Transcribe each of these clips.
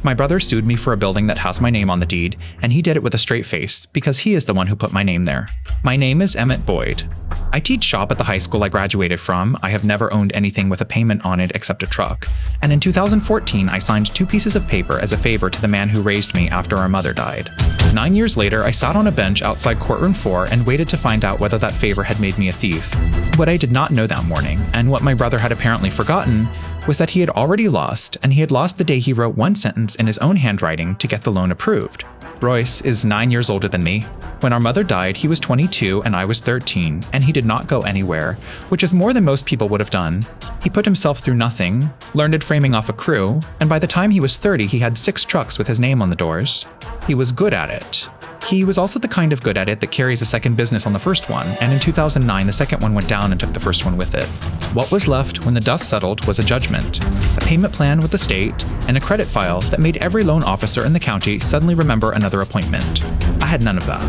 My brother sued me for a building that has my name on the deed, and he did it with a straight face because he is the one who put my name there. My name is Emmett Boyd. I teach shop at the high school I graduated from. I have never owned anything with a payment on it except a truck. And in 2014, I signed 2 pieces of paper as a favor to the man who raised me after our mother died. 9 years later, I sat on a bench outside courtroom 4 and waited to find out whether that favor had made me a thief. What I did not know that morning, and what my brother had apparently forgotten, was that he had already lost, and he had lost the day he wrote one sentence in his own handwriting to get the loan approved. Royce is 9 years older than me. When our mother died, he was 22 and I was 13, and he did not go anywhere, which is more than most people would have done. He put himself through nothing, learned at framing off a crew, and by the time he was 30, he had 6 trucks with his name on the doors. He was good at it. He was also the kind of good at it that carries a second business on the first one, and in 2009 the second one went down and took the first one with it. What was left when the dust settled was a judgment, a payment plan with the state, and a credit file that made every loan officer in the county suddenly remember another appointment. I had none of that.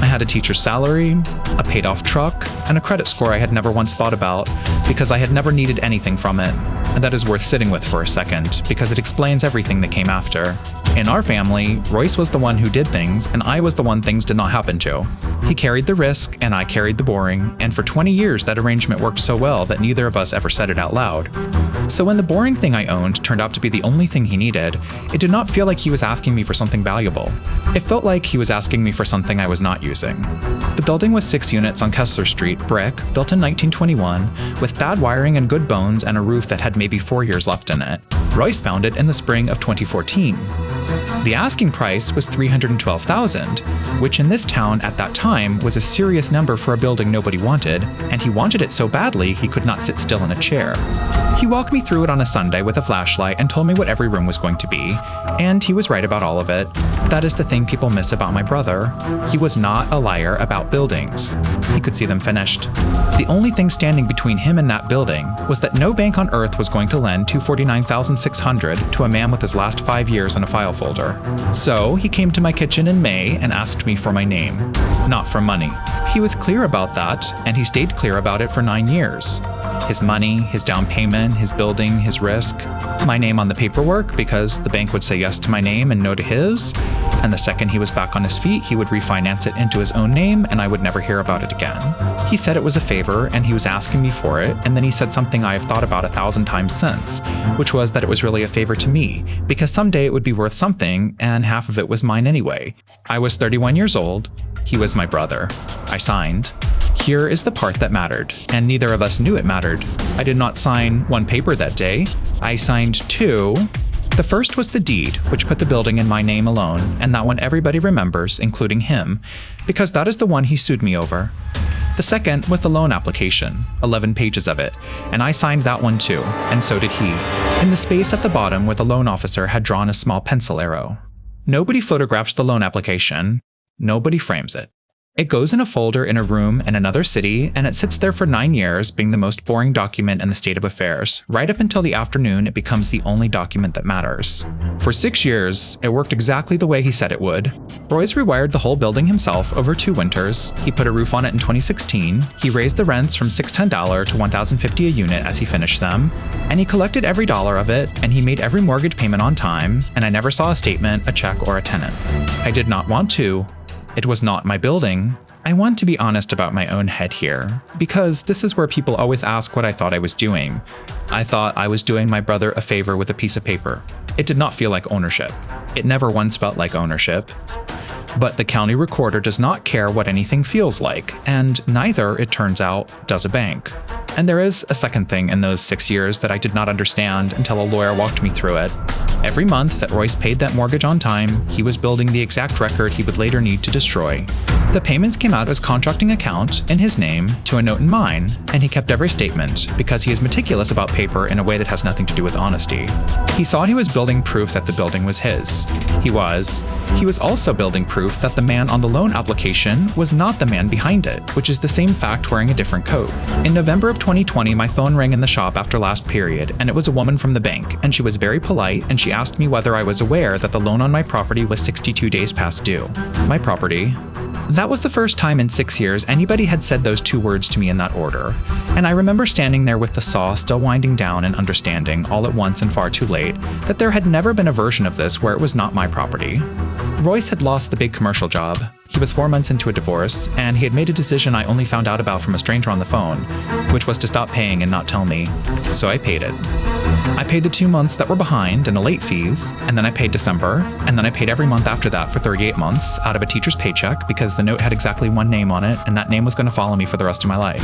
I had a teacher's salary, a paid-off truck, and a credit score I had never once thought about because I had never needed anything from it. And that is worth sitting with for a second, because it explains everything that came after. In our family, Royce was the one who did things, and I was the one things did not happen to. He carried the risk, and I carried the boring, and for 20 years that arrangement worked so well that neither of us ever said it out loud. So when the boring thing I owned turned out to be the only thing he needed, it did not feel like he was asking me for something valuable. It felt like he was asking me for something I was not using. The building was 6 units on Kessler Street, brick, built in 1921, with bad wiring and good bones and a roof that had maybe 4 years left in it. Royce found it in the spring of 2014. The asking price was $312,000, which in this town at that time was a serious number for a building nobody wanted, and he wanted it so badly he could not sit still in a chair. He walked me through it on a Sunday with a flashlight and told me what every room was going to be, and he was right about all of it. That is the thing people miss about my brother. He was not a liar about buildings. He could see them finished. The only thing standing between him and that building was that no bank on earth was going to lend $249,600 to a man with his last 5 years in a file folder. So he came to my kitchen in May and asked me for my name, not for money. He was clear about that, and he stayed clear about it for 9 years. His money, his down payment, his building, his risk, my name on the paperwork because the bank would say yes to my name and no to his, and the second he was back on his feet, he would refinance it into his own name and I would never hear about it again. He said it was a favor and he was asking me for it, and then he said something I have thought about 1,000 times since, which was that it was really a favor to me, because someday it would be worth something and half of it was mine anyway. I was 31 years old. He was my brother. I signed. Here is the part that mattered, and neither of us knew it mattered. I did not sign 1 paper that day. I signed 2. The first was the deed, which put the building in my name alone, and that one everybody remembers, including him, because that is the one he sued me over. The second was the loan application, 11 pages of it, and I signed that one too, and so did he, in the space at the bottom where the loan officer had drawn a small pencil arrow. Nobody photographs the loan application. Nobody frames it. It goes in a folder in a room in another city, and it sits there for 9 years, being the most boring document in the state of affairs. Right up until the afternoon, it becomes the only document that matters. For 6 years, it worked exactly the way he said it would. Royce rewired the whole building himself over 2 winters. He put a roof on it in 2016. He raised the rents from $610 to $1,050 a unit as he finished them, and he collected every dollar of it, and he made every mortgage payment on time, and I never saw a statement, a check, or a tenant. I did not want to. It was not my building. I want to be honest about my own head here, because this is where people always ask what I thought I was doing. I thought I was doing my brother a favor with a piece of paper. It did not feel like ownership. It never once felt like ownership. But the county recorder does not care what anything feels like, and neither, it turns out, does a bank. And there is a second thing in those 6 years that I did not understand until a lawyer walked me through it. Every month that Royce paid that mortgage on time, he was building the exact record he would later need to destroy. The payments came out of his contracting account, in his name, to a note in mine, and he kept every statement, because he is meticulous about paper in a way that has nothing to do with honesty. He thought he was building proof that the building was his. He was. He was also building proof that the man on the loan application was not the man behind it, which is the same fact wearing a different coat. In November of 2020, my phone rang in the shop after last period, and it was a woman from the bank, and she was very polite, and she asked me whether I was aware that the loan on my property was 62 days past due. My property, That was the first time in 6 years anybody had said those 2 words to me in that order, and I remember standing there with the saw still winding down and understanding, all at once and far too late, that there had never been a version of this where it was not my property. Royce had lost the big commercial job. He was 4 months into a divorce, and he had made a decision I only found out about from a stranger on the phone, which was to stop paying and not tell me, so I paid it. I paid the 2 months that were behind and the late fees, and then I paid December, and then I paid every month after that for 38 months out of a teacher's paycheck because the note had exactly one name on it, and that name was going to follow me for the rest of my life.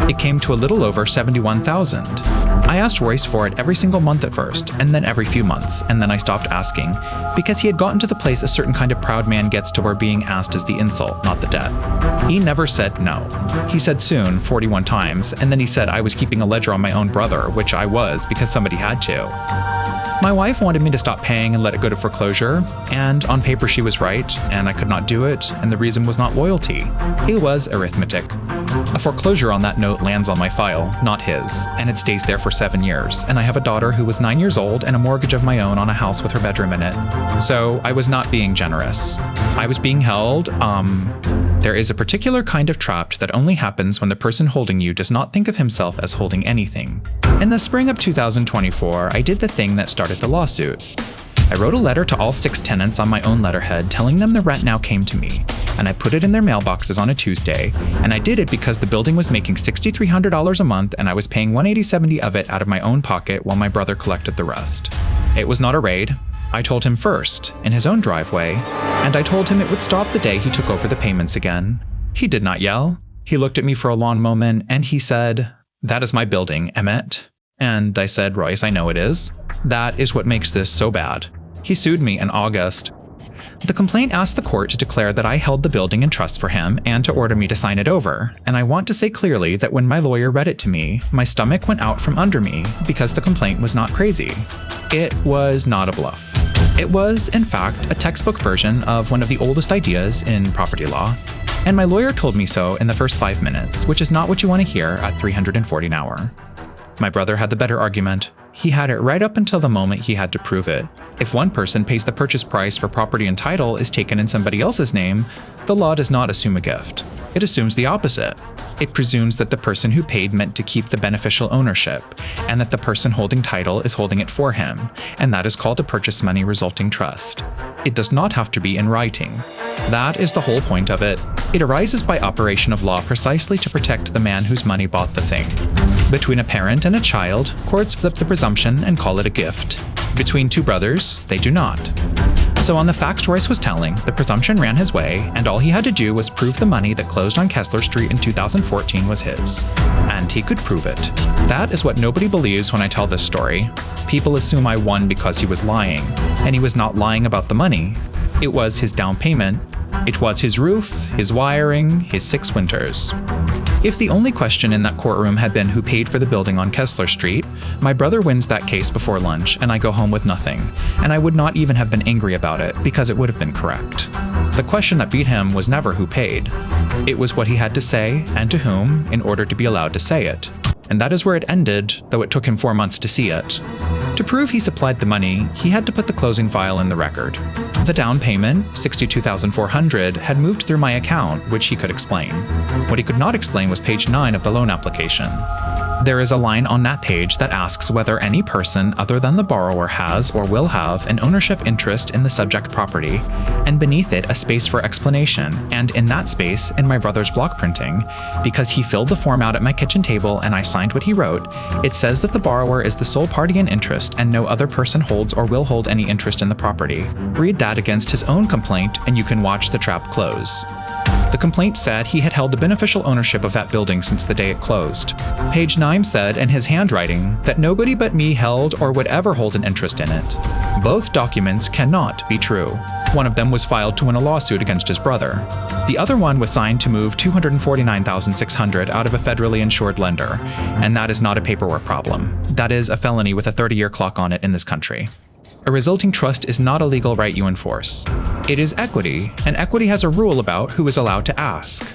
It came to a little over $71,000. I asked Royce for it every single month at first, and then every few months, and then I stopped asking, because he had gotten to the place a certain kind of proud man gets to where being asked is the insult, not the debt. He never said no. He said soon 41 times, and then he said I was keeping a ledger on my own brother, which I was because somebody had to. My wife wanted me to stop paying and let it go to foreclosure, and on paper she was right, and I could not do it, and the reason was not loyalty. It was arithmetic. A foreclosure on that note lands on my file, not his, and it stays there for 7 years, and I have a daughter who was 9 years old and a mortgage of my own on a house with her bedroom in it. So I was not being generous. I was being held, There is a particular kind of trap that only happens when the person holding you does not think of himself as holding anything. In the spring of 2024, I did the thing that started the lawsuit. I wrote a letter to all 6 tenants on my own letterhead telling them the rent now came to me, and I put it in their mailboxes on a Tuesday, and I did it because the building was making $6,300 a month and I was paying $180.70 of it out of my own pocket while my brother collected the rest. It was not a raid. I told him first, in his own driveway, and I told him it would stop the day he took over the payments again. He did not yell. He looked at me for a long moment, and he said, "That is my building, Emmett." And I said, "Royce, I know it is. That is what makes this so bad." He sued me in August. The complaint asked the court to declare that I held the building in trust for him and to order me to sign it over, and I want to say clearly that when my lawyer read it to me, my stomach went out from under me because the complaint was not crazy. It was not a bluff. It was, in fact, a textbook version of one of the oldest ideas in property law, and my lawyer told me so in the first 5 minutes, which is not what you want to hear at 340 an hour. My brother had the better argument. He had it right up until the moment he had to prove it. If one person pays the purchase price for property and title is taken in somebody else's name, the law does not assume a gift. It assumes the opposite. It presumes that the person who paid meant to keep the beneficial ownership, and that the person holding title is holding it for him, and that is called a purchase money resulting trust. It does not have to be in writing. That is the whole point of it. It arises by operation of law precisely to protect the man whose money bought the thing. Between a parent and a child, courts flip the presumption and call it a gift. Between 2 brothers, they do not. So on the facts Royce was telling, the presumption ran his way, and all he had to do was prove the money that closed on Kessler Street in 2014 was his. And he could prove it. That is what nobody believes when I tell this story. People assume I won because he was lying, and he was not lying about the money. It was his down payment. It was his roof, his wiring, his 6 winters. If the only question in that courtroom had been who paid for the building on Kessler Street, my brother wins that case before lunch and I go home with nothing, and I would not even have been angry about it because it would have been correct. The question that beat him was never who paid. It was what he had to say and to whom in order to be allowed to say it. And that is where it ended, though it took him 4 months to see it. To prove he supplied the money, he had to put the closing file in the record. The down payment, $62,400, had moved through my account, which he could explain. What he could not explain was page 9 of the loan application. There is a line on that page that asks whether any person other than the borrower has or will have an ownership interest in the subject property, and beneath it a space for explanation, and in that space, in my brother's block printing, because he filled the form out at my kitchen table and I signed what he wrote, it says that the borrower is the sole party in interest and no other person holds or will hold any interest in the property. Read that against his own complaint and you can watch the trap close. The complaint said he had held the beneficial ownership of that building since the day it closed. Page 9 said, in his handwriting, that nobody but me held or would ever hold an interest in it. Both documents cannot be true. One of them was filed to win a lawsuit against his brother. The other one was signed to move $249,600 out of a federally insured lender, and that is not a paperwork problem. That is a felony with a 30-year clock on it in this country. A resulting trust is not a legal right you enforce. It is equity, and equity has a rule about who is allowed to ask.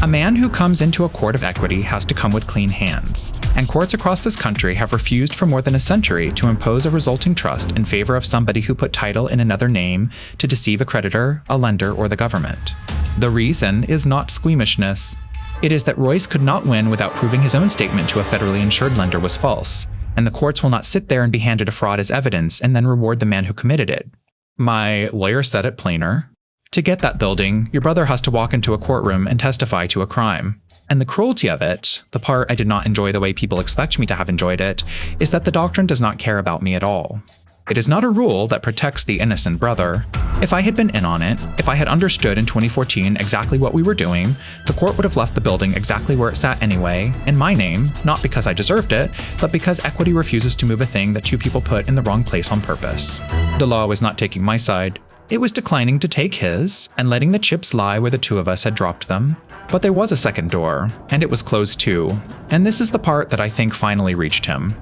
A man who comes into a court of equity has to come with clean hands, and courts across this country have refused for more than a century to impose a resulting trust in favor of somebody who put title in another name to deceive a creditor, a lender, or the government. The reason is not squeamishness. It is that Royce could not win without proving his own statement to a federally insured lender was false, and the courts will not sit there and be handed a fraud as evidence and then reward the man who committed it. My lawyer said it plainer. To get that building, your brother has to walk into a courtroom and testify to a crime. And the cruelty of it, the part I did not enjoy the way people expect me to have enjoyed it, is that the doctrine does not care about me at all. It is not a rule that protects the innocent brother. If I had been in on it, if I had understood in 2014 exactly what we were doing, the court would have left the building exactly where it sat anyway, in my name, not because I deserved it, but because equity refuses to move a thing that two people put in the wrong place on purpose. The law was not taking my side. It was declining to take his, and letting the chips lie where the two of us had dropped them. But there was a second door, and it was closed too, and this is the part that I think finally reached him.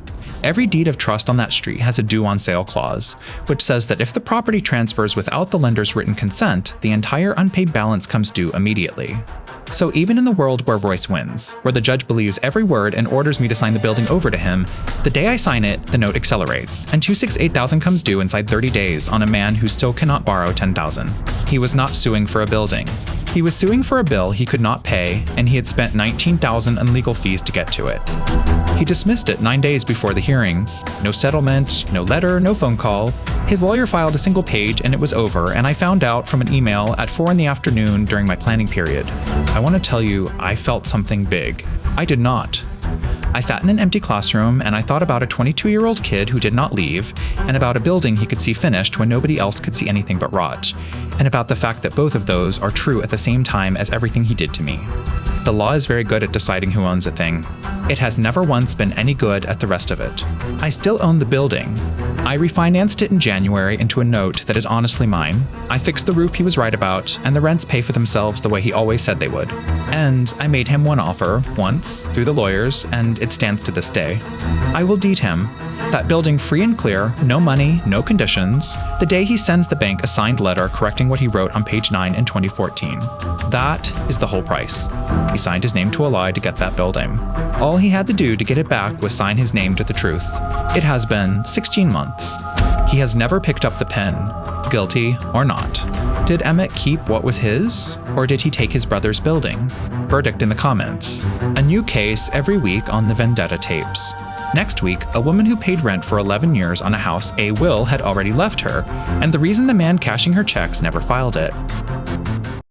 Every deed of trust on that street has a due on sale clause, which says that if the property transfers without the lender's written consent, the entire unpaid balance comes due immediately. So even in the world where Royce wins, where the judge believes every word and orders me to sign the building over to him, the day I sign it, the note accelerates, and $268,000 comes due inside 30 days on a man who still cannot borrow $10,000. He was not suing for a building. He was suing for a bill he could not pay, and he had spent $19,000 in legal fees to get to it. He dismissed it 9 days before the hearing. No settlement, no letter, no phone call. His lawyer filed a single page and it was over, and I found out from an email at 4 in the afternoon during my planning period. I want to tell you, I felt something big. I did not. I sat in an empty classroom and I thought about a 22-year-old kid who did not leave, and about a building he could see finished when nobody else could see anything but rot, and about the fact that both of those are true at the same time as everything he did to me. The law is very good at deciding who owns a thing. It has never once been any good at the rest of it. I still own the building. I refinanced it in January into a note that is honestly mine. I fixed the roof he was right about, and the rents pay for themselves the way he always said they would. And I made him one offer, once, through the lawyers, and it stands to this day. I will deed him that building free and clear, no money, no conditions, the day he sends the bank a signed letter correcting what he wrote on page 9 in 2014. That is the whole price. He signed his name to a lie to get that building. All he had to do to get it back was sign his name to the truth. It has been 16 months. He has never picked up the pen, guilty or not. Did Emmett keep what was his, or did he take his brother's building? Verdict in the comments. A new case every week on the Vendetta tapes. Next week, a woman who paid rent for 11 years on a house a will had already left her, and the reason the man cashing her checks never filed it.